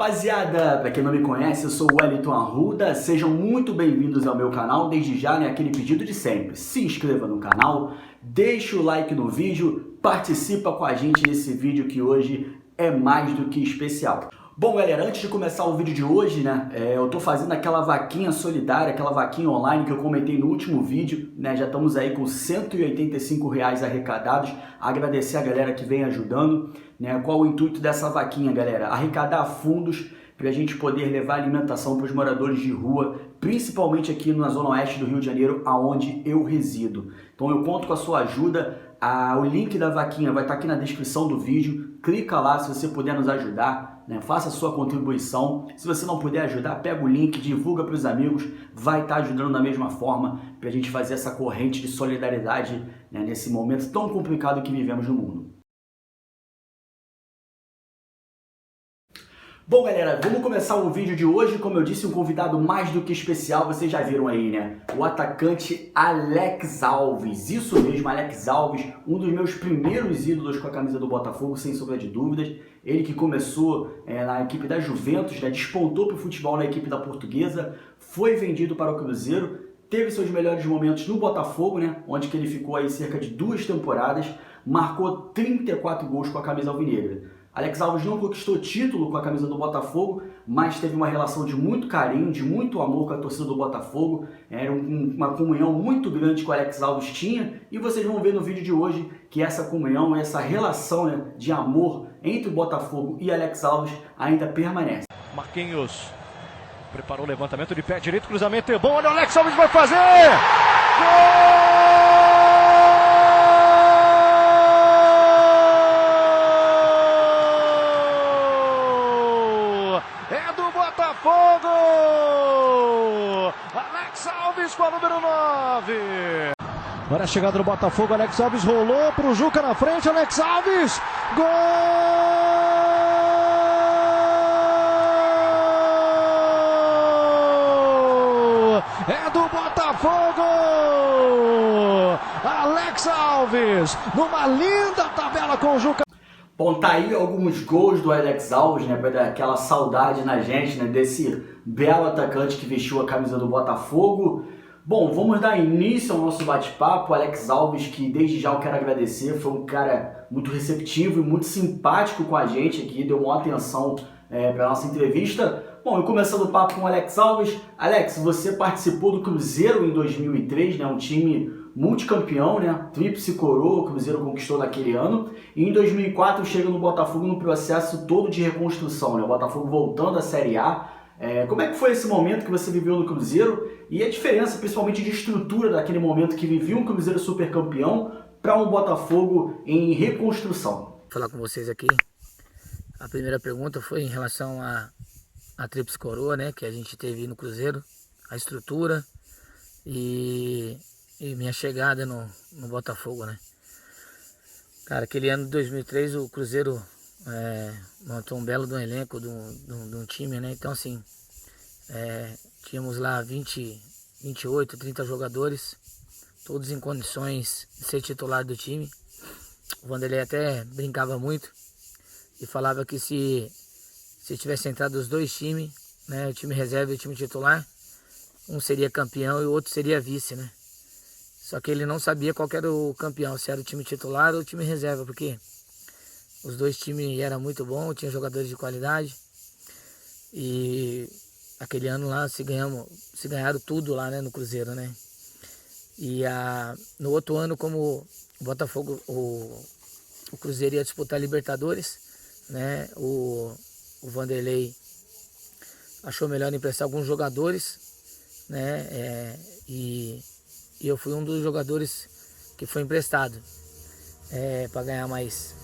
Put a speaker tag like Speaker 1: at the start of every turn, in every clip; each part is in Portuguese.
Speaker 1: Rapaziada, para quem não me conhece, eu sou o Wellington Arruda, sejam muito bem-vindos ao meu canal. Desde já, aquele pedido de sempre, se inscreva no canal, deixa o like no vídeo, participa com a gente nesse vídeo que hoje é mais do que especial. Bom, galera, antes de começar o vídeo de hoje, eu tô fazendo aquela vaquinha solidária, aquela vaquinha online que eu comentei no último vídeo, já estamos aí com R$185 arrecadados. Agradecer a galera que vem ajudando, Qual o intuito dessa vaquinha, galera? Arrecadar fundos para a gente poder levar alimentação para os moradores de rua, principalmente aqui na zona oeste do Rio de Janeiro, aonde eu resido. Então eu conto com a sua ajuda. O link da vaquinha vai estar aqui na descrição do vídeo. Clica lá se você puder nos ajudar. Faça a sua contribuição. Se você não puder ajudar, pega o link, divulga para os amigos, vai estar ajudando da mesma forma para a gente fazer essa corrente de solidariedade, nesse momento tão complicado que vivemos no mundo. Bom, galera, vamos começar o vídeo de hoje. Como eu disse, um convidado mais do que especial, vocês já viram aí, O atacante Alex Alves. Isso mesmo, Alex Alves, um dos meus primeiros ídolos com a camisa do Botafogo, sem sombra de dúvidas. Ele que começou na equipe da Juventus, despontou para o futebol na equipe da Portuguesa, foi vendido para o Cruzeiro, teve seus melhores momentos no Botafogo, onde que ele ficou aí cerca de 2 temporadas, marcou 34 gols com a camisa alvinegra. Alex Alves não conquistou título com a camisa do Botafogo, mas teve uma relação de muito carinho, de muito amor com a torcida do Botafogo. Era uma comunhão muito grande que o Alex Alves tinha, e vocês vão ver no vídeo de hoje que essa comunhão, essa relação de amor entre o Botafogo e Alex Alves ainda permanece.
Speaker 2: Marquinhos preparou o levantamento de pé direito, cruzamento é bom, olha o Alex Alves vai fazer! Gol! É do Botafogo! Alex Alves com a número 9. Agora a chegada do Botafogo, Alex Alves rolou pro Juca na frente, Alex Alves! Gol! É do Botafogo! Alex Alves, numa linda tabela com o Juca.
Speaker 1: Bom, tá aí alguns gols do Alex Alves, para dar aquela saudade na gente, desse belo atacante que vestiu a camisa do Botafogo. Bom, vamos dar início ao nosso bate-papo. Alex Alves, que desde já eu quero agradecer, foi um cara muito receptivo e muito simpático com a gente aqui, deu uma atenção para a nossa entrevista. Bom, e começando o papo com o Alex Alves. Alex, você participou do Cruzeiro em 2003, um time multicampeão, tríplice coroa, o Cruzeiro conquistou naquele ano. E em 2004 chega no Botafogo no processo todo de reconstrução, o Botafogo voltando à Série A. Como é que foi esse momento que você viveu no Cruzeiro e a diferença, principalmente de estrutura daquele momento que vivia um Cruzeiro super campeão para um Botafogo em reconstrução?
Speaker 3: Vou falar com vocês aqui. A primeira pergunta foi em relação à tríplice coroa, que a gente teve no Cruzeiro, a estrutura e minha chegada no Botafogo, Cara, aquele ano de 2003 o Cruzeiro montou um belo de um elenco de um time, Então assim, tínhamos lá 28, 30 jogadores, todos em condições de ser titular do time. O Vanderlei até brincava muito e falava que se tivesse entrado os dois times, o time reserva e o time titular, um seria campeão e o outro seria vice, Só que ele não sabia qual era o campeão, se era o time titular ou o time reserva, porque os dois times eram muito bons, tinham jogadores de qualidade. E aquele ano lá se ganharam tudo lá, no Cruzeiro, E no outro ano, como o Botafogo, o Cruzeiro ia disputar a Libertadores, o Vanderlei achou melhor emprestar alguns jogadores, e eu fui um dos jogadores que foi emprestado para ganhar mais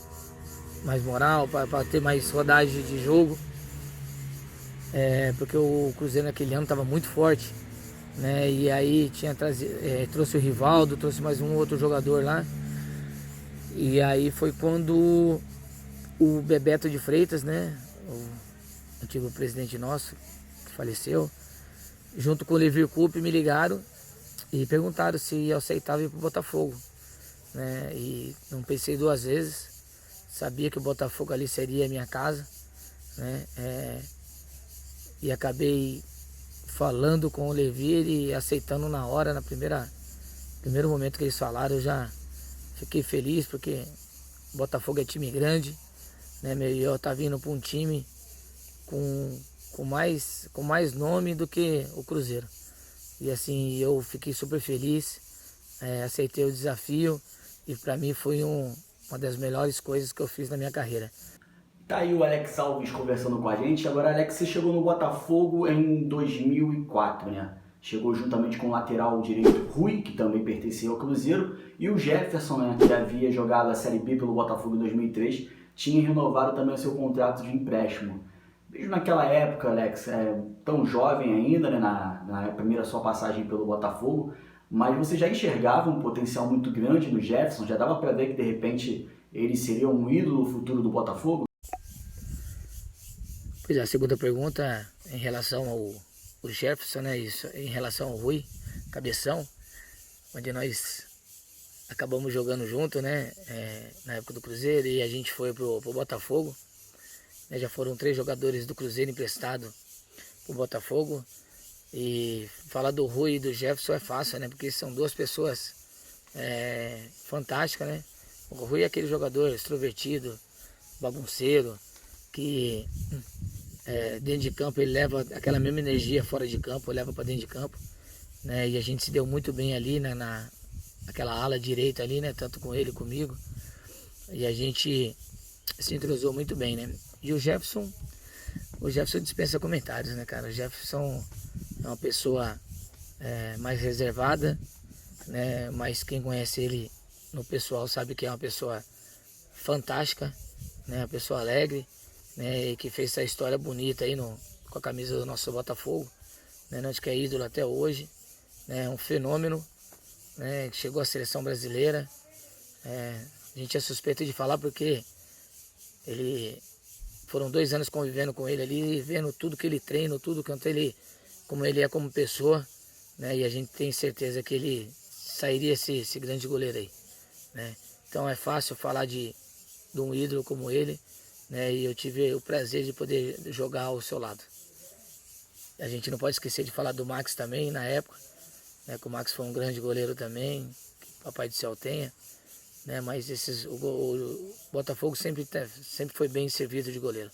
Speaker 3: moral, para ter mais rodagem de jogo, porque o Cruzeiro naquele ano estava muito forte, e aí trouxe o Rivaldo, trouxe mais um outro jogador lá, e aí foi quando o Bebeto de Freitas, o antigo presidente nosso, que faleceu, junto com o Levir Coupe, me ligaram e perguntaram se eu aceitava ir para o Botafogo, E não pensei duas vezes, sabia que o Botafogo ali seria a minha casa, e acabei falando com o Levi e aceitando na hora, primeiro momento que eles falaram, eu já fiquei feliz, porque Botafogo é time grande, né? Melhor tá vindo para um time com mais nome do que o Cruzeiro. E assim, eu fiquei super feliz, aceitei o desafio e para mim foi uma das melhores coisas que eu fiz na minha carreira.
Speaker 1: Tá aí o Alex Alves conversando com a gente. Agora, Alex, você chegou no Botafogo em 2004, né? Chegou juntamente com o lateral direito Rui, que também pertencia ao Cruzeiro, e o Jefferson, né, que havia jogado a Série B pelo Botafogo em 2003, tinha renovado também o seu contrato de empréstimo. Mesmo naquela época, Alex, tão jovem ainda, né, na primeira sua passagem pelo Botafogo, mas você já enxergava um potencial muito grande no Jefferson? Já dava para ver que, de repente, ele seria um ídolo futuro do Botafogo?
Speaker 3: Pois é, a segunda pergunta em relação ao Jefferson, né, isso, em relação ao Rui, Cabeção, onde nós acabamos jogando junto, né, na época do Cruzeiro, e a gente foi pro Botafogo, né, já foram 3 jogadores do Cruzeiro emprestados pro Botafogo, e falar do Rui e do Jefferson é fácil, né, porque são 2 pessoas fantásticas, né. O Rui é aquele jogador extrovertido, bagunceiro, que dentro de campo ele leva aquela mesma energia, fora de campo leva para dentro de campo, né? E a gente se deu muito bem ali, né, naquela ala direita ali, né, tanto com ele comigo, e a gente se entrosou muito bem, né? E o Jefferson dispensa comentários, né, cara? O Jefferson é uma pessoa mais reservada, né? Mas quem conhece ele no pessoal sabe que é uma pessoa fantástica, né? Uma pessoa alegre, né, e que fez essa história bonita aí com a camisa do nosso Botafogo, né, onde que é ídolo até hoje, né, um fenômeno, né, que chegou à seleção brasileira. A gente é suspeito de falar porque foram 2 anos convivendo com ele ali, vendo tudo que ele treina, como ele é como pessoa, né, e a gente tem certeza que ele sairia esse grande goleiro aí, né. Então é fácil falar de um ídolo como ele, né, e eu tive o prazer de poder jogar ao seu lado. A gente não pode esquecer de falar do Max também, na época, né, que o Max foi um grande goleiro também, que o Papai do Céu tenha, né, mas o Botafogo sempre foi bem servido de goleiro.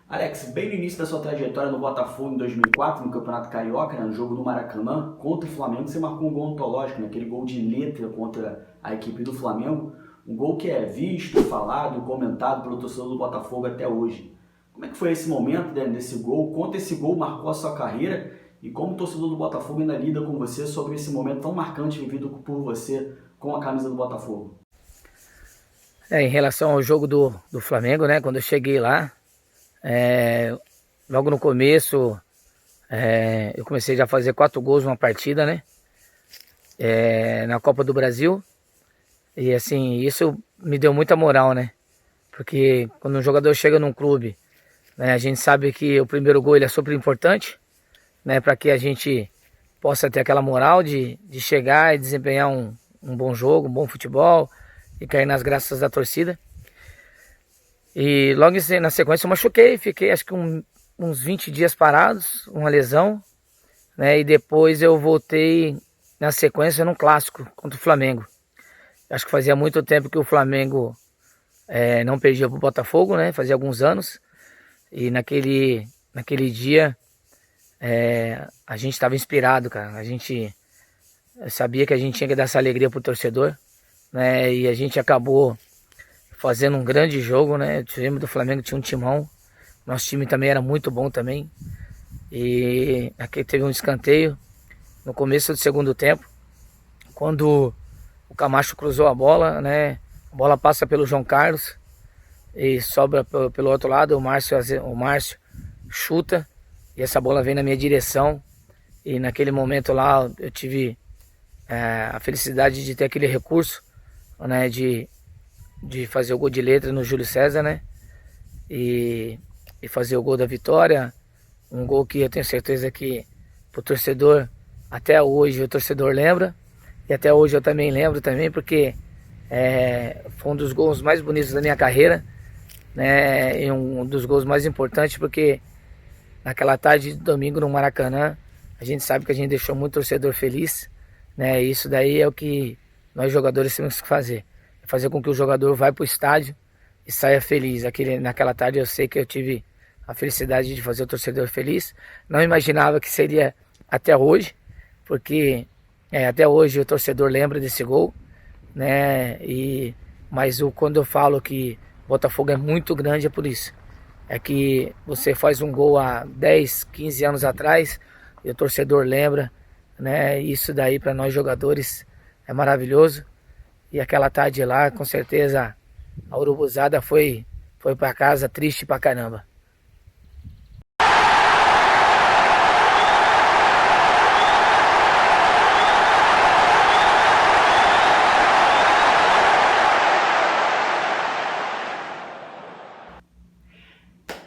Speaker 1: Alex, bem no início da sua trajetória no Botafogo em 2004, no Campeonato Carioca, né, no jogo do Maracanã, contra o Flamengo, você marcou um gol ontológico, né, aquele gol de letra contra a equipe do Flamengo. Um gol que é visto, falado, comentado pelo torcedor do Botafogo até hoje. Como é que foi esse momento desse gol? Quanto esse gol marcou a sua carreira e como o torcedor do Botafogo ainda lida com você sobre esse momento tão marcante vivido por você com a camisa do Botafogo?
Speaker 3: Em relação ao jogo do Flamengo, né? Quando eu cheguei lá, logo no começo, eu comecei já a fazer 4 gols numa partida, né? Na Copa do Brasil. E assim, isso me deu muita moral, né? Porque quando um jogador chega num clube, né, a gente sabe que o primeiro gol ele é super importante, né? Para que a gente possa ter aquela moral de chegar e desempenhar um bom jogo, um bom futebol e cair nas graças da torcida. E logo na sequência eu machuquei, fiquei acho que uns 20 dias parados, uma lesão, né? E depois eu voltei na sequência num clássico contra o Flamengo. Acho que fazia muito tempo que o Flamengo não perdia para o Botafogo, né? Fazia alguns anos. E naquele dia a gente estava inspirado, cara. A gente sabia que a gente tinha que dar essa alegria pro torcedor, né? E a gente acabou fazendo um grande jogo, né? O time do Flamengo tinha um timão. Nosso time também era muito bom também. E aqui teve um escanteio no começo do segundo tempo, quando o Camacho cruzou a bola, né? A bola passa pelo João Carlos e sobra pelo outro lado. O Márcio chuta e essa bola vem na minha direção. E naquele momento lá eu tive a felicidade de ter aquele recurso, né? De fazer o gol de letra no Júlio César, né? E fazer o gol da vitória. Um gol que eu tenho certeza que pro torcedor, até hoje o torcedor lembra. E até hoje eu também lembro também, porque foi um dos gols mais bonitos da minha carreira, né? E um dos gols mais importantes, porque naquela tarde de domingo no Maracanã, a gente sabe que a gente deixou muito torcedor feliz, né? Isso daí é o que nós jogadores temos que fazer. Fazer com que o jogador vá para o estádio e saia feliz. Naquela tarde eu sei que eu tive a felicidade de fazer o torcedor feliz. Não imaginava que seria até hoje, porque até hoje o torcedor lembra desse gol, né? Mas quando eu falo que Botafogo é muito grande é por isso. É que você faz um gol há 10, 15 anos atrás e o torcedor lembra, né? Isso daí para nós jogadores é maravilhoso. E aquela tarde lá, com certeza, a urubuzada foi para casa triste pra caramba.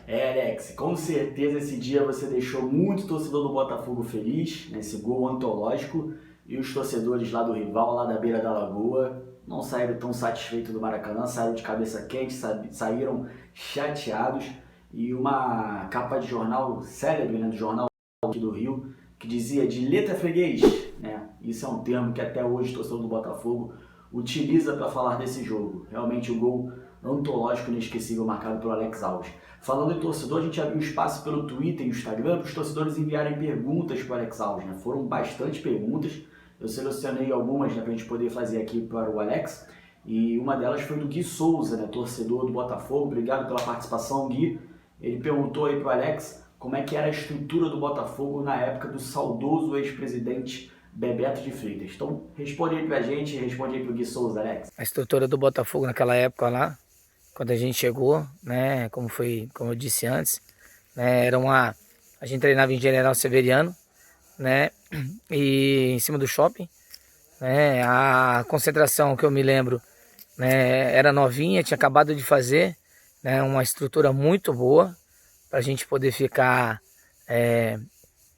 Speaker 1: Alex, com certeza esse dia você deixou muito torcedor do Botafogo feliz, nesse gol antológico, e os torcedores lá do rival, lá da beira da lagoa, não saíram tão satisfeitos do Maracanã, saíram de cabeça quente, saíram chateados, e uma capa de jornal célebre, né, do jornal aqui do Rio, que dizia de letra freguês, né? Isso é um termo que até hoje o torcedor do Botafogo utiliza para falar desse jogo. Realmente o gol antológico inesquecível marcado pelo Alex Alves. Falando em torcedor, a gente abriu espaço pelo Twitter e Instagram para os torcedores enviarem perguntas para o Alex Alves, né? Foram bastante perguntas, eu selecionei algumas, né, para a gente poder fazer aqui para o Alex, e uma delas foi do Gui Souza, né, torcedor do Botafogo. Obrigado pela participação, Gui. Ele perguntou aí para o Alex como é que era a estrutura do Botafogo na época do saudoso ex-presidente Bebeto de Freitas. Então, responde aí pra gente, responde aí pro Gui Souza, Alex.
Speaker 3: A estrutura do Botafogo naquela época lá, quando a gente chegou, né, como eu disse antes, né, a gente treinava em General Severiano, né, e em cima do shopping, né, a concentração que eu me lembro, né, era novinha, tinha acabado de fazer, né, uma estrutura muito boa para a gente poder ficar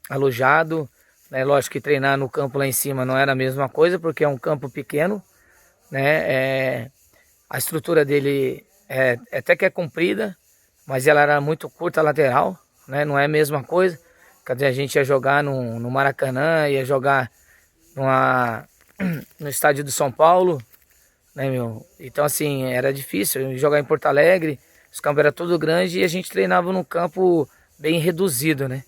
Speaker 3: alojado, né, lógico que treinar no campo lá em cima não era a mesma coisa, porque é um campo pequeno, né, a estrutura dele até que é comprida, mas ela era muito curta a lateral, né? Não é a mesma coisa. Quer dizer, a gente ia jogar no Maracanã, ia jogar no estádio do São Paulo, né, meu? Então, assim, era difícil jogar em Porto Alegre, os campos eram tudo grande e a gente treinava num campo bem reduzido, né?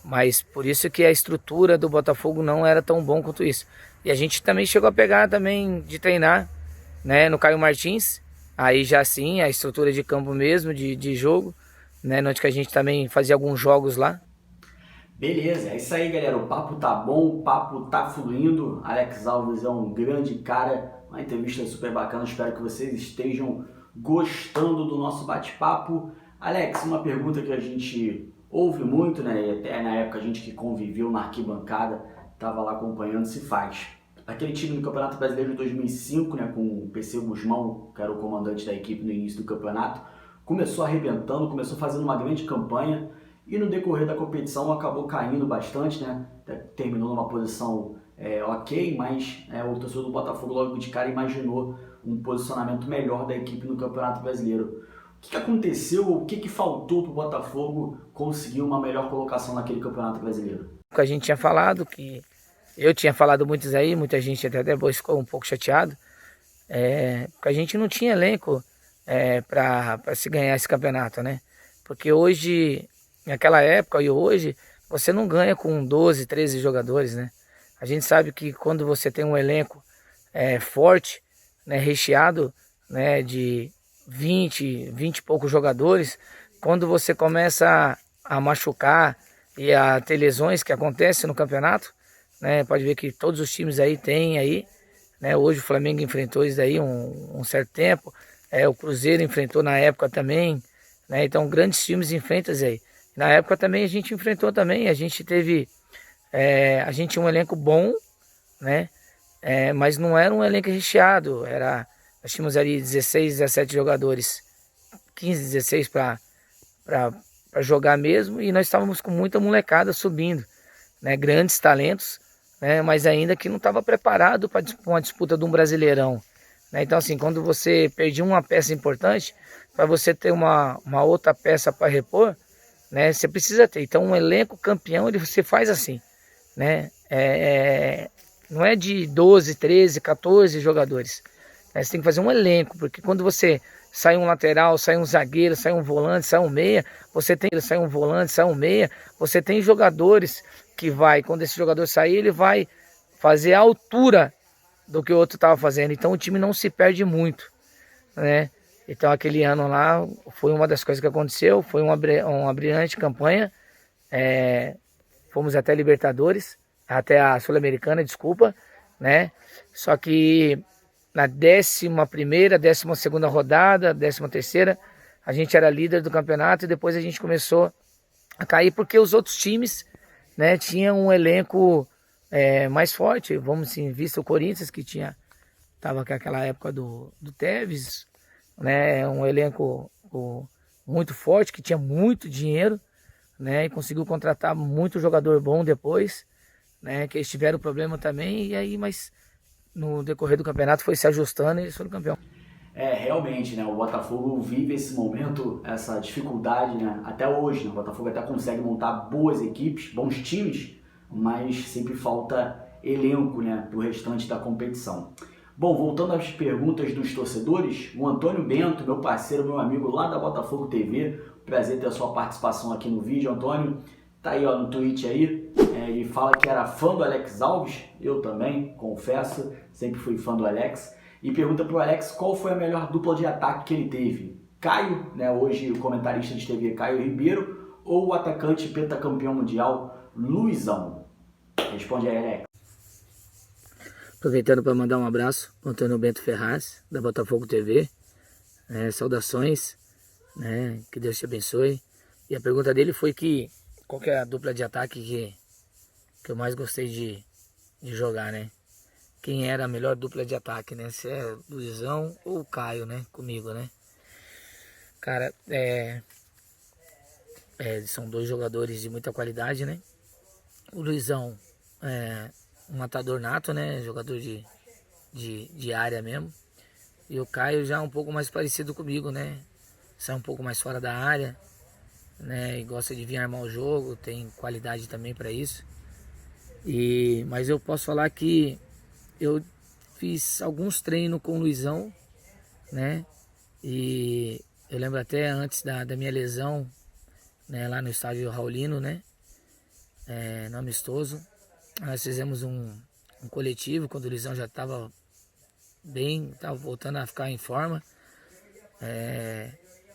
Speaker 3: Mas por isso que a estrutura do Botafogo não era tão bom quanto isso. E a gente também chegou a pegar também de treinar, né, no Caio Martins, aí já sim, a estrutura de campo mesmo, de jogo, né, onde que a gente também fazia alguns jogos lá.
Speaker 1: Beleza, é isso aí, galera, o papo tá bom, o papo tá fluindo, Alex Alves é um grande cara, uma entrevista super bacana, espero que vocês estejam gostando do nosso bate-papo. Alex, uma pergunta que a gente ouve muito, né, e até na época a gente que conviveu na arquibancada, tava lá acompanhando, se faz. Aquele time do Campeonato Brasileiro de 2005, né, com o PC Guzmão, que era o comandante da equipe no início do campeonato, começou arrebentando, começou fazendo uma grande campanha e no decorrer da competição acabou caindo bastante, né, terminou numa posição ok, mas o torcedor do Botafogo logo de cara imaginou um posicionamento melhor da equipe no Campeonato Brasileiro. O que aconteceu, o que faltou para o Botafogo conseguir uma melhor colocação naquele Campeonato Brasileiro?
Speaker 3: A gente tinha falado que eu tinha falado muitos aí, muita gente até depois ficou um pouco chateado, porque a gente não tinha elenco para se ganhar esse campeonato, né? Porque hoje, naquela época e hoje, você não ganha com 12, 13 jogadores, né? A gente sabe que quando você tem um elenco forte, né, recheado, né, de 20 e poucos jogadores, quando você começa a machucar e a ter lesões que acontecem no campeonato, né, pode ver que todos os times aí têm aí, né, hoje o Flamengo enfrentou isso aí um certo tempo, o Cruzeiro enfrentou na época também, né, então grandes times enfrentam isso aí. Na época também a gente enfrentou também, a gente tinha um elenco bom, né, mas não era um elenco recheado, nós tínhamos ali 16, 17 jogadores, 15, 16 para jogar mesmo, e nós estávamos com muita molecada subindo, né, grandes talentos, né, mas ainda que não estava preparado para uma disputa de um Brasileirão, né? Então, assim, quando você perdia uma peça importante, para você ter uma outra peça para repor, né? Você precisa ter. Então, um elenco campeão, você faz assim, né? Não é de 12, 13, 14 jogadores. Né? Você tem que fazer um elenco, porque quando você sai um lateral, sai um zagueiro, sai um volante, sai um meia, você tem jogadores que quando esse jogador sair, ele vai fazer a altura do que o outro estava fazendo. Então o time não se perde muito, né? Então aquele ano lá foi uma das coisas que aconteceu, foi uma brilhante campanha. Fomos até a Libertadores, até a Sul-Americana, desculpa, né? Só que na 11ª, 12ª rodada, 13ª, a gente era líder do campeonato e depois a gente começou a cair porque os outros times, né, tinham um elenco mais forte. Vamos assim, visto o Corinthians, que estava naquela época do Tevez, né, um elenco muito forte, que tinha muito dinheiro, né, e conseguiu contratar muito jogador bom depois, né, que eles tiveram problema também, e aí, mas no decorrer do campeonato foi se ajustando e eles foram campeão.
Speaker 1: Realmente, né, o Botafogo vive esse momento, essa dificuldade, né, até hoje, né, o Botafogo até consegue montar boas equipes, bons times, mas sempre falta elenco, né, do restante da competição. Bom, voltando às perguntas dos torcedores, o Antônio Bento, meu parceiro, meu amigo lá da Botafogo TV, prazer ter a sua participação aqui no vídeo, Antônio, tá aí ó, no Twitch aí, ele fala que era fã do Alex Alves, eu também, confesso, sempre fui fã do Alex, e pergunta pro Alex qual foi a melhor dupla de ataque que ele teve. Caio, né, hoje o comentarista de TV Caio Ribeiro, ou o atacante pentacampeão mundial Luizão? Responde aí, Alex.
Speaker 3: Aproveitando para mandar um abraço ao Antônio Bento Ferraz, da Botafogo TV. Saudações, né? Que Deus te abençoe. E a pergunta dele foi qual que é a dupla de ataque que eu mais gostei de jogar, né? Quem era a melhor dupla de ataque, né? Se é Luizão ou o Caio, né? Comigo, né? Cara, são dois jogadores de muita qualidade, né? O Luizão um matador nato, né? Jogador de área mesmo. E o Caio já um pouco mais parecido comigo, né? Sai um pouco mais fora da área, né? E gosta de vir armar o jogo, tem qualidade também para isso. Mas eu posso falar que eu fiz alguns treinos com o Luizão, né? E eu lembro até antes da minha lesão, né? Lá no estádio Raulino, né? No amistoso. Nós fizemos um coletivo quando o Luizão já estava bem, estava voltando a ficar em forma.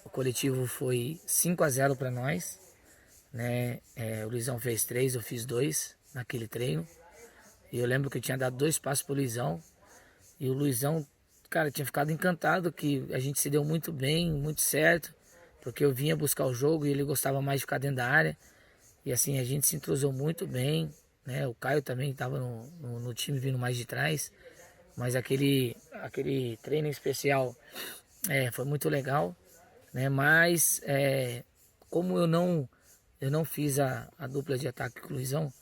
Speaker 3: O coletivo foi 5-0 para nós, né? O Luizão fez 3, eu fiz 2 naquele treino. E eu lembro que eu tinha dado 2 passos pro Luizão. E o Luizão, cara, tinha ficado encantado que a gente se deu muito bem, muito certo. Porque eu vinha buscar o jogo e ele gostava mais de ficar dentro da área. E assim, a gente se entrosou muito bem, né? O Caio também estava no time vindo mais de trás. Mas aquele treino especial foi muito legal, né? Mas como eu não fiz a dupla de ataque com o Luizão,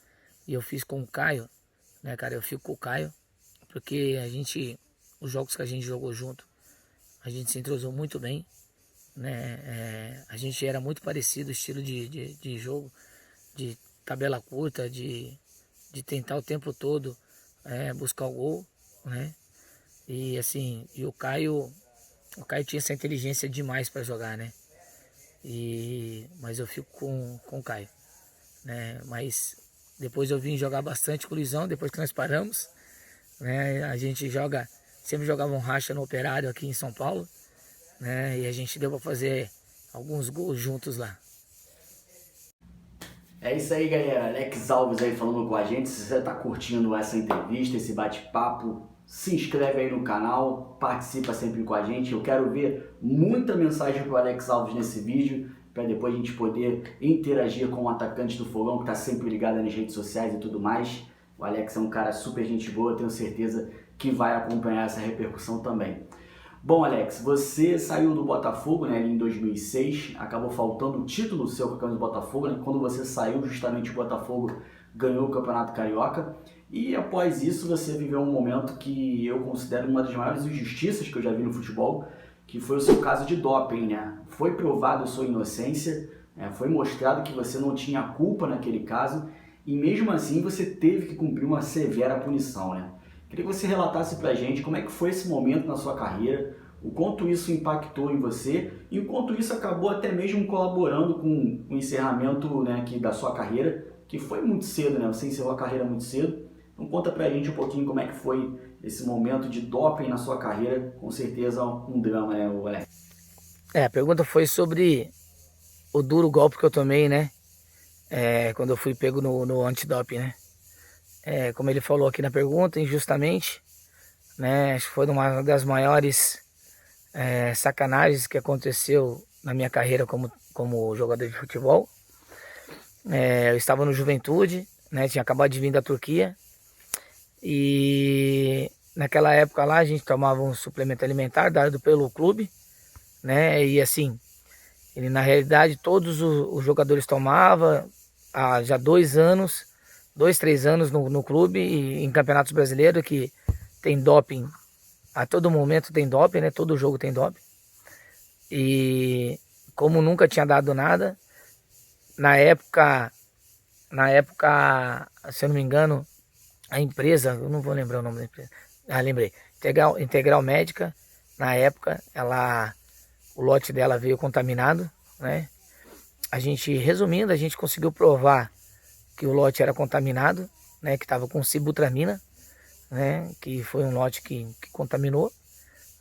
Speaker 3: e eu fiz com o Caio, né, cara? Eu fico com o Caio, porque os jogos que a gente jogou junto, a gente se entrosou muito bem, né? A gente era muito parecido, estilo de jogo, de tabela curta, de tentar o tempo todo buscar o gol, né? E assim, o Caio tinha essa inteligência demais para jogar, né? Mas eu fico com o Caio, né? Mas depois eu vim jogar bastante com o Luizão, depois que nós paramos, né? A gente sempre jogava um racha no Operário aqui em São Paulo, né? E a gente deu para fazer alguns gols juntos lá.
Speaker 1: É isso aí, galera. Alex Alves aí falando com a gente. Se você tá curtindo essa entrevista, esse bate-papo, se inscreve aí no canal, participa sempre com a gente. Eu quero ver muita mensagem pro Alex Alves nesse vídeo, para depois a gente poder interagir com o atacante do Fogão, que tá sempre ligado nas redes sociais e tudo mais. O Alex é um cara super gente boa, tenho certeza que vai acompanhar essa repercussão também. Bom, Alex, você saiu do Botafogo, né, ali em 2006, acabou faltando o título seu campeão do Botafogo, né? Quando você saiu, justamente o Botafogo ganhou o Campeonato Carioca, e após isso você viveu um momento que eu considero uma das maiores injustiças que eu já vi no futebol, que foi o seu caso de doping, né? Foi provado sua inocência, Foi mostrado que você não tinha culpa naquele caso e mesmo assim você teve que cumprir uma severa punição, né? Queria que você relatasse pra gente como é que foi esse momento na sua carreira, o quanto isso impactou em você e o quanto isso acabou até mesmo colaborando com o encerramento, né, da sua carreira, que foi muito cedo, né? Você encerrou a carreira muito cedo. Então conta pra gente um pouquinho como é que foi esse momento de doping na sua carreira, com certeza um drama, né, Alex?
Speaker 3: A pergunta foi sobre o duro golpe que eu tomei, né? Quando eu fui pego no antidoping, né? Como ele falou aqui na pergunta, injustamente, né? Acho que foi uma das maiores sacanagens que aconteceu na minha carreira como jogador de futebol. Eu estava no Juventude, né? Tinha acabado de vir da Turquia. E naquela época lá a gente tomava um suplemento alimentar dado pelo clube, né? E assim, ele na realidade todos os jogadores tomavam há já 3 anos no clube e em campeonatos brasileiros que tem doping, a todo momento tem doping, né? Todo jogo tem doping. E como nunca tinha dado nada, na época, se eu não me engano, a empresa, eu não vou lembrar o nome da empresa. Lembrei. Integral Médica, na época, o lote dela veio contaminado, né? Resumindo, a gente conseguiu provar que o lote era contaminado, né? Que estava com sibutramina, né? Que foi um lote que contaminou,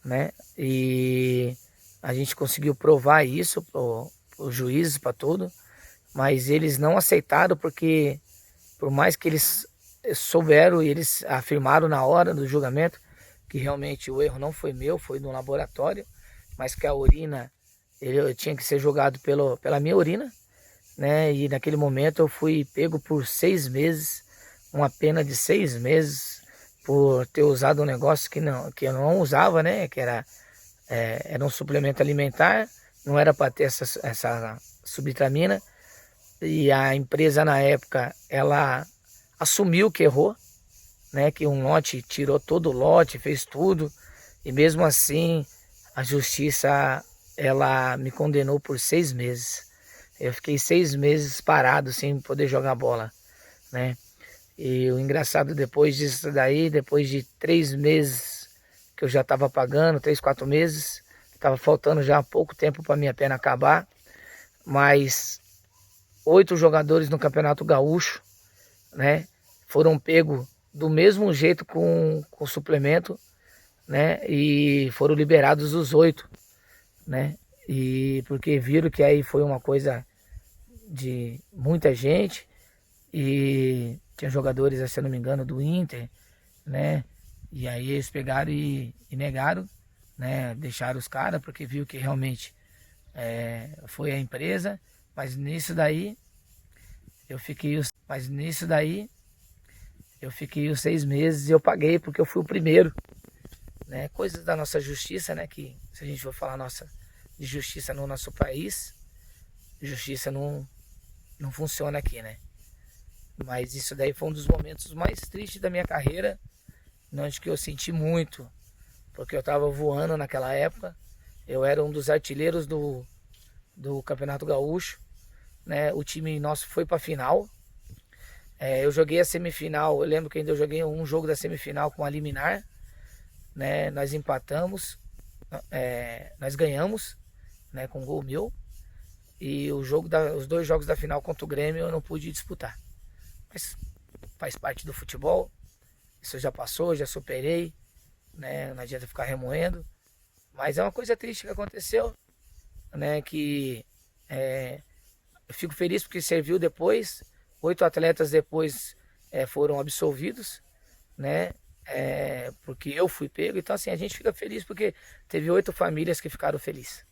Speaker 3: né? E a gente conseguiu provar isso para os juízes, para tudo, mas eles não aceitaram porque, por mais que eles souberam e eles afirmaram na hora do julgamento que realmente o erro não foi meu, foi no laboratório, mas que a urina eu tinha que ser julgado pela minha urina, né? E naquele momento eu fui pego por 6 meses, uma pena de 6 meses por ter usado um negócio que eu não usava, né? Que era um suplemento alimentar, não era para ter essa subtramina. E a empresa na época, ela assumiu que errou, né? Que um lote, tirou todo o lote, fez tudo. E mesmo assim, a justiça, ela me condenou por 6 meses. Eu fiquei 6 meses parado, sem poder jogar bola, né? E o engraçado, depois disso daí, depois de 3 meses que eu já estava pagando, 3, 4 meses, estava faltando já pouco tempo para minha pena acabar, mas 8 jogadores no Campeonato Gaúcho, né, foram pegos do mesmo jeito com suplemento, né, e foram liberados os 8, né, e porque viram que aí foi uma coisa de muita gente e tinha jogadores, se eu não me engano, do Inter, né, e aí eles pegaram e negaram, né, deixaram os caras porque viu que realmente foi a empresa, mas nisso daí eu fiquei os 6 meses e eu paguei porque eu fui o primeiro, né? Coisas da nossa justiça, né? Que se a gente for falar de justiça no nosso país, justiça não funciona aqui, né? Mas isso daí foi um dos momentos mais tristes da minha carreira, onde que eu senti muito, porque eu estava voando naquela época, eu era um dos artilheiros do Campeonato Gaúcho, né? O time nosso foi para a final. Eu joguei a semifinal, eu lembro que ainda eu joguei um jogo da semifinal com a liminar, né? Nós empatamos, nós ganhamos, né? Com gol meu. E os 2 jogos da final contra o Grêmio eu não pude disputar. Mas faz parte do futebol, isso já passou, já superei, né? Não adianta ficar remoendo. Mas é uma coisa triste que aconteceu, né? Que eu fico feliz porque serviu depois. 8 atletas depois foram absolvidos, né? Porque eu fui pego. Então assim, a gente fica feliz porque teve 8 famílias que ficaram felizes.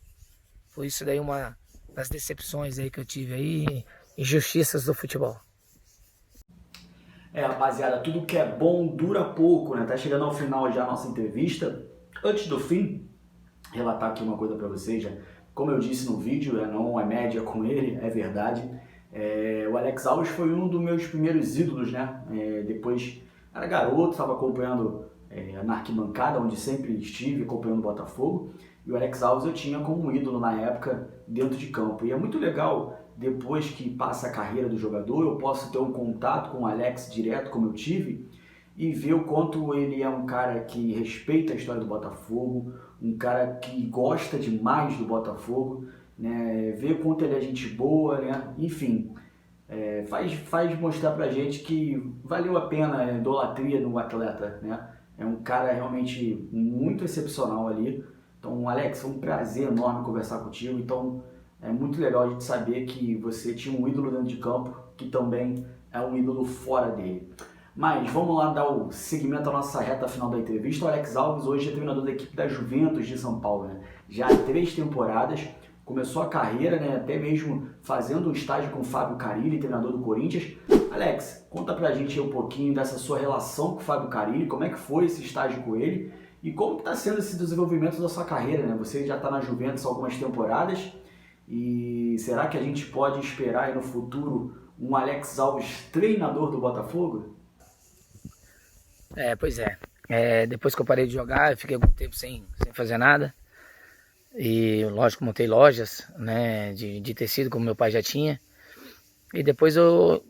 Speaker 3: Foi isso daí uma das decepções aí que eu tive aí, injustiças do futebol.
Speaker 1: Rapaziada, tudo que é bom dura pouco, né? Tá chegando ao final já a nossa entrevista. Antes do fim, relatar aqui uma coisa pra vocês, já. Como eu disse no vídeo, não é média com ele, é verdade. O Alex Alves foi um dos meus primeiros ídolos, né? Depois era garoto, estava acompanhando na arquibancada, onde sempre estive, acompanhando o Botafogo. E o Alex Alves eu tinha como um ídolo na época, dentro de campo. E é muito legal depois que passa a carreira do jogador, eu posso ter um contato com o Alex direto, como eu tive, e ver o quanto ele é um cara que respeita a história do Botafogo, um cara que gosta demais do Botafogo, né? Ver o quanto ele é gente boa, né? Enfim, faz mostrar pra gente que valeu a pena a idolatria no atleta, né? É um cara realmente muito excepcional ali. Então, Alex, foi um prazer enorme conversar contigo. Então, é muito legal a gente saber que você tinha um ídolo dentro de campo, que também é um ídolo fora dele. Mas vamos lá dar o seguimento à nossa reta final da entrevista. O Alex Alves hoje é treinador da equipe da Juventus de São Paulo, né? Já há 3 temporadas, começou a carreira, né, até mesmo fazendo um estágio com o Fábio Carille, treinador do Corinthians. Alex, conta pra gente aí um pouquinho dessa sua relação com o Fábio Carille, como é que foi esse estágio com ele e como está sendo esse desenvolvimento da sua carreira, né? Você já está na Juventus há algumas temporadas e será que a gente pode esperar aí no futuro um Alex Alves treinador do Botafogo?
Speaker 3: Pois é. Depois que eu parei de jogar, eu fiquei algum tempo sem fazer nada. E, lógico, montei lojas, né, de tecido, como meu pai já tinha. E depois eu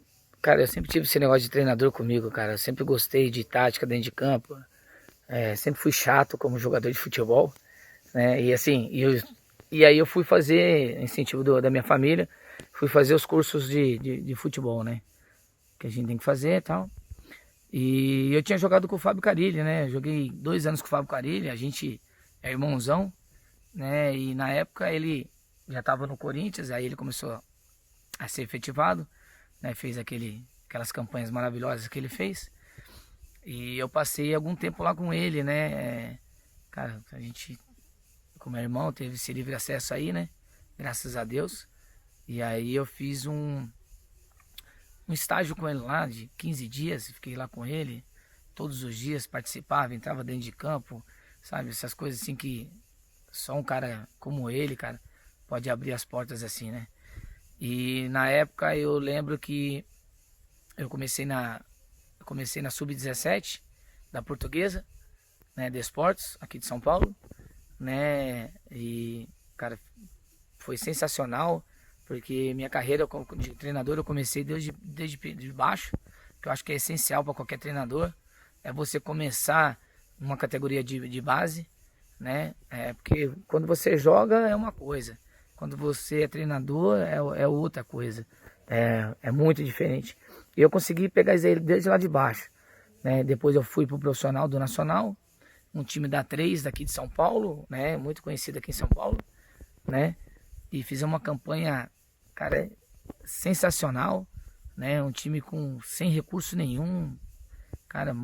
Speaker 3: sempre tive esse negócio de treinador comigo, cara. Eu sempre gostei de tática dentro de campo. Sempre fui chato como jogador de futebol, né? E assim, e aí eu fui fazer, incentivo da minha família, fui fazer os cursos de futebol, né? Que a gente tem que fazer e tal. E eu tinha jogado com o Fábio Carille, né? Joguei 2 anos com o Fábio Carille, a gente é irmãozão, né? E na época ele já estava no Corinthians, aí ele começou a ser efetivado, né? Fez aquelas campanhas maravilhosas que ele fez. E eu passei algum tempo lá com ele, né? Cara, a gente, como irmão, teve esse livre acesso aí, né? Graças a Deus. E aí eu fiz um estágio com ele lá de 15 dias, fiquei lá com ele todos os dias, participava, entrava dentro de campo, sabe? Essas coisas assim que só um cara como ele, cara, pode abrir as portas assim, né? E na época eu lembro que eu comecei na Sub-17 da Portuguesa, né, de esportes, aqui de São Paulo, né? E, cara, foi sensacional, porque minha carreira de treinador eu comecei desde baixo, que eu acho que é essencial para qualquer treinador, é você começar numa categoria de base, né? Porque quando você joga é uma coisa, quando você é treinador é outra coisa, é muito diferente. E eu consegui pegar ele desde lá de baixo, né? Depois eu fui pro profissional do Nacional, um time da 3 daqui de São Paulo, né? Muito conhecido aqui em São Paulo, né? E fiz uma campanha, cara, sensacional, né? Um time sem recurso nenhum, cara,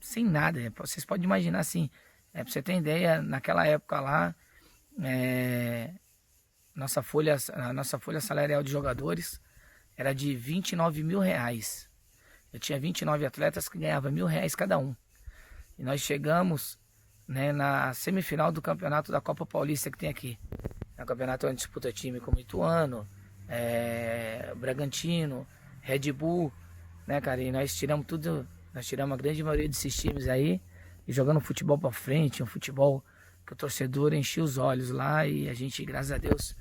Speaker 3: sem nada. Vocês podem imaginar assim, pra você ter ideia, naquela época lá, a nossa folha salarial de jogadores era de R$29 mil. Eu tinha 29 atletas que ganhavam R$1.000 cada um. E nós chegamos, né, na semifinal do campeonato da Copa Paulista que tem aqui. É um campeonato onde disputa time como Ituano, Bragantino, Red Bull, né, cara? E nós tiramos a grande maioria desses times aí e jogando futebol pra frente, um futebol que o torcedor enchia os olhos lá e a gente, graças a Deus,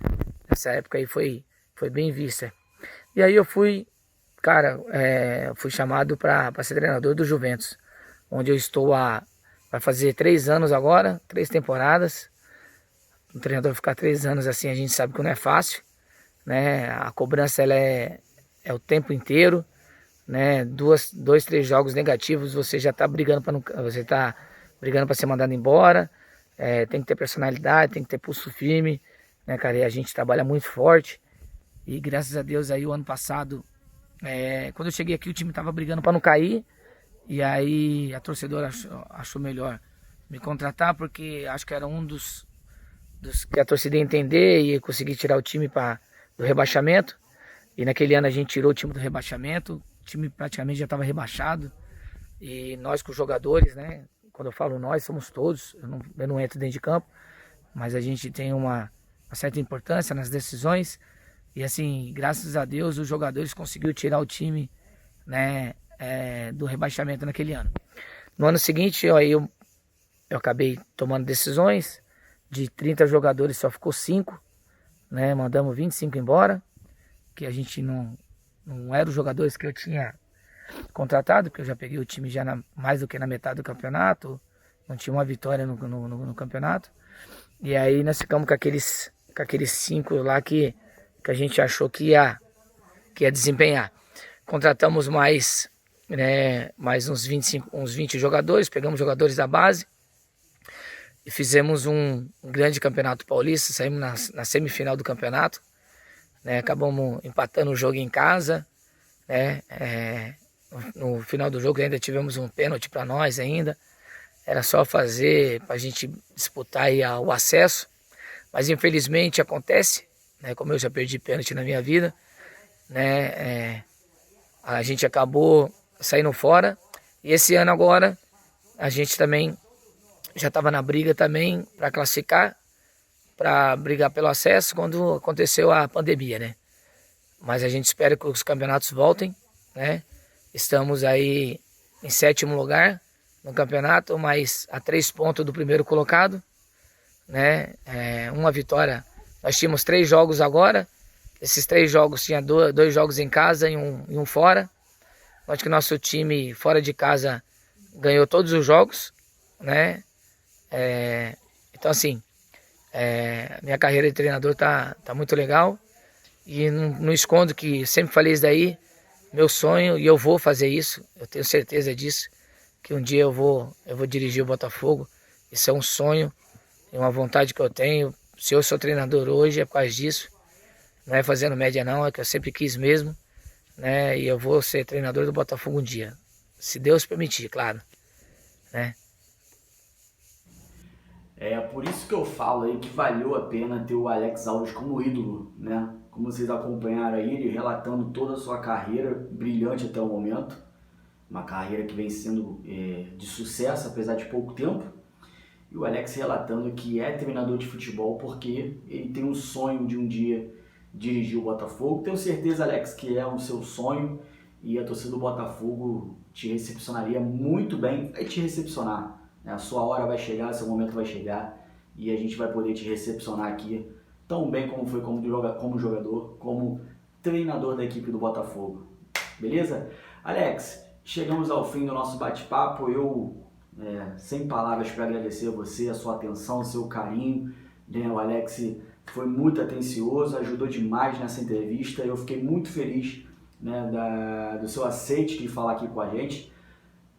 Speaker 3: nessa época aí foi bem vista. E aí eu fui, cara, fui chamado para ser treinador do Juventus, onde eu estou vai fazer 3 anos agora, 3 temporadas. Um treinador ficar 3 anos assim, a gente sabe que não é fácil, né? A cobrança ela é o tempo inteiro, né? 2, 3 jogos negativos, você já está brigando para ser mandado embora. Tem que ter personalidade, tem que ter pulso firme, né, cara? E a gente trabalha muito forte. E graças a Deus aí o ano passado, quando eu cheguei aqui o time estava brigando para não cair. E aí a torcedora achou melhor me contratar, porque acho que era um dos que a torcida ia entender e conseguir tirar o time do rebaixamento. E naquele ano a gente tirou o time do rebaixamento, o time praticamente já estava rebaixado. E nós com os jogadores, né? Quando eu falo nós, somos todos, eu não entro dentro de campo, mas a gente tem uma certa importância nas decisões. E assim, graças a Deus, os jogadores conseguiram tirar o time, né, do rebaixamento naquele ano. No ano seguinte, eu acabei tomando decisões. De 30 jogadores só ficou 5, né? Mandamos 25 embora. que a gente não era os jogadores que eu tinha contratado, porque eu já peguei o time já mais do que na metade do campeonato, não tinha uma vitória no campeonato. E aí nós ficamos com aqueles 5 lá que a gente achou que ia desempenhar. Contratamos mais uns 20 jogadores, pegamos jogadores da base e fizemos um grande campeonato paulista, saímos na semifinal do campeonato, né? Acabamos empatando o jogo em casa, né? No final do jogo ainda tivemos um pênalti para nós ainda, era só fazer para a gente disputar aí o acesso, mas infelizmente acontece, né? Como eu já perdi pênalti na minha vida, né? A gente acabou saindo fora, e esse ano agora a gente também já estava na briga também para classificar, para brigar pelo acesso quando aconteceu a pandemia, né? Mas a gente espera que os campeonatos voltem, né? Estamos aí em 7º lugar no campeonato, mas a 3 pontos do primeiro colocado, né? Uma vitória. Nós tínhamos 3 jogos agora. Esses 3 jogos tinha 2 jogos em casa e um fora. Acho que o nosso time fora de casa ganhou todos os jogos, né? Então assim, minha carreira de treinador tá muito legal. E não escondo que sempre falei isso daí, meu sonho, e eu vou fazer isso, eu tenho certeza disso, que um dia eu vou dirigir o Botafogo. Isso é um sonho, é uma vontade que eu tenho. Se eu sou treinador hoje é por causa disso, não é fazendo média não, é que eu sempre quis mesmo, né? E eu vou ser treinador do Botafogo um dia, se Deus permitir, claro, né?
Speaker 1: É por isso que eu falo aí que valeu a pena ter o Alex Alves como ídolo, né? Como vocês acompanharam aí, ele relatando toda a sua carreira brilhante até o momento, uma carreira que vem sendo de sucesso apesar de pouco tempo, e o Alex relatando que é treinador de futebol porque ele tem um sonho de um dia dirigir o Botafogo. Tenho certeza, Alex, que é o seu sonho, e a torcida do Botafogo te recepcionaria muito bem, vai te recepcionar. A sua hora vai chegar, seu momento vai chegar, e a gente vai poder te recepcionar aqui tão bem como foi como jogador, como treinador da equipe do Botafogo. Beleza? Alex, chegamos ao fim do nosso bate-papo. Eu, sem palavras para agradecer a você, a sua atenção, o seu carinho, né? O Alex foi muito atencioso, ajudou demais nessa entrevista. Eu fiquei muito feliz, né, do seu aceite de falar aqui com a gente.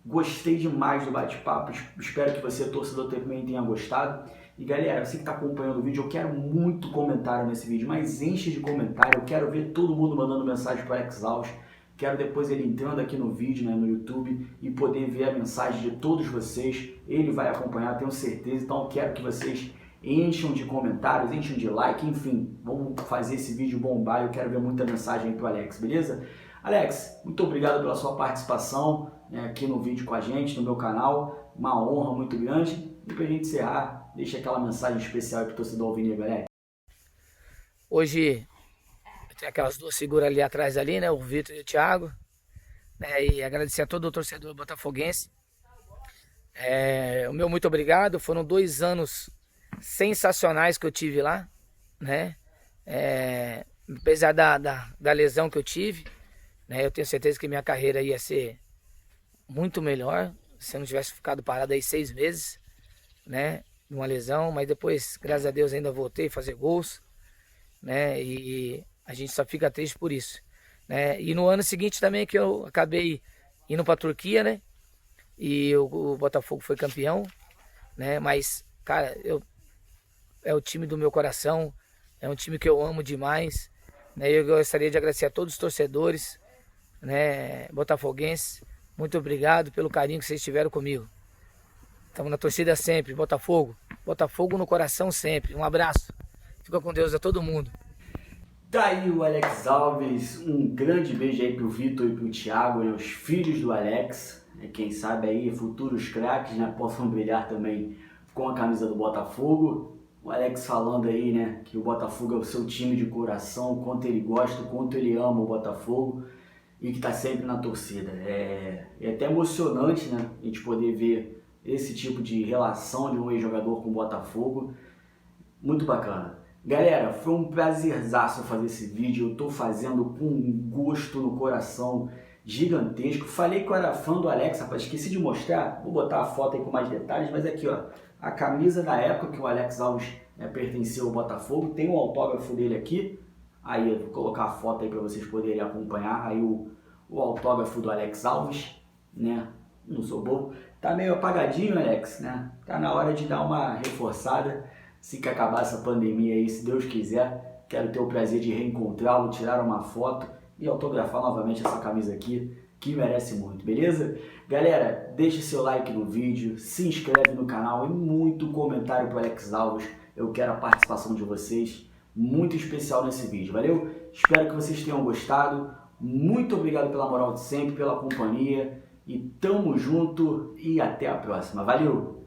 Speaker 1: Gostei demais do bate-papo, espero que você, torcedor, também tenha gostado. E galera, você que está acompanhando o vídeo, eu quero muito comentário nesse vídeo, mas enche de comentário, eu quero ver todo mundo mandando mensagem para o Alex Alves. Quero depois ele entrando aqui no vídeo, né, no YouTube, e poder ver a mensagem de todos vocês. Ele vai acompanhar, tenho certeza, então eu quero que vocês encham de comentários, encham de like, enfim, vamos fazer esse vídeo bombar. Eu quero ver muita mensagem para o Alex, beleza? Alex, muito obrigado pela sua participação, né, aqui no vídeo com a gente, no meu canal, uma honra muito grande. E para a gente encerrar, deixa aquela mensagem especial para o torcedor alvinegro, Alex.
Speaker 3: Hoje tem aquelas 2 figuras ali atrás ali, né, o Vitor e o Thiago, né, e agradecer a todo o torcedor botafoguense. O meu muito obrigado, foram 2 anos sensacionais que eu tive lá, né, apesar da lesão que eu tive, né, eu tenho certeza que minha carreira ia ser muito melhor se eu não tivesse ficado parado aí 6 meses, né, numa lesão, mas depois, graças a Deus, ainda voltei a fazer gols, né, e a gente só fica triste por isso, né. E no ano seguinte também que eu acabei indo para a Turquia, né, e o Botafogo foi campeão, né, mas, cara, é o time do meu coração, é um time que eu amo demais, né. Eu gostaria de agradecer a todos os torcedores, né, botafoguenses. Muito obrigado pelo carinho que vocês tiveram comigo. Estamos na torcida sempre, Botafogo. Botafogo no coração sempre. Um abraço. Fica com Deus a todo mundo.
Speaker 1: Tá aí o Alex Alves. Um grande beijo aí pro Vitor e pro Thiago, né, os filhos do Alex. Quem sabe aí futuros craques, né, possam brilhar também com a camisa do Botafogo. O Alex falando aí, né, que o Botafogo é o seu time de coração, o quanto ele gosta, o quanto ele ama o Botafogo e que tá sempre na torcida. É até emocionante, né, a gente poder ver esse tipo de relação de um ex-jogador com o Botafogo. Muito bacana. Galera, foi um prazerzaço fazer esse vídeo, eu tô fazendo com um gosto no coração gigantesco. Falei que eu era fã do Alex, rapaz, esqueci de mostrar, vou botar a foto aí com mais detalhes, mas aqui ó, a camisa da época que o Alex Alves pertenceu ao Botafogo, tem o autógrafo dele aqui, aí eu vou colocar a foto aí para vocês poderem acompanhar, aí o autógrafo do Alex Alves, né, não sou bobo, tá meio apagadinho, Alex, né, tá na hora de dar uma reforçada. Assim que acabar essa pandemia aí, se Deus quiser, quero ter o prazer de reencontrá-lo, tirar uma foto e autografar novamente essa camisa aqui, que merece muito, beleza? Galera, deixe seu like no vídeo, se inscreve no canal e muito comentário pro Alex Alves. Eu quero a participação de vocês, muito especial nesse vídeo, valeu? Espero que vocês tenham gostado. Muito obrigado pela moral de sempre, pela companhia e tamo junto e até a próxima. Valeu!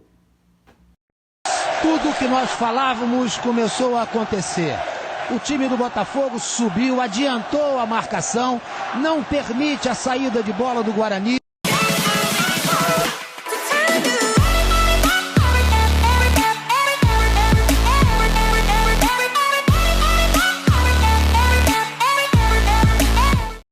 Speaker 4: Tudo que nós falávamos começou a acontecer. O time do Botafogo subiu, adiantou a marcação, não permite a saída de bola do Guarani.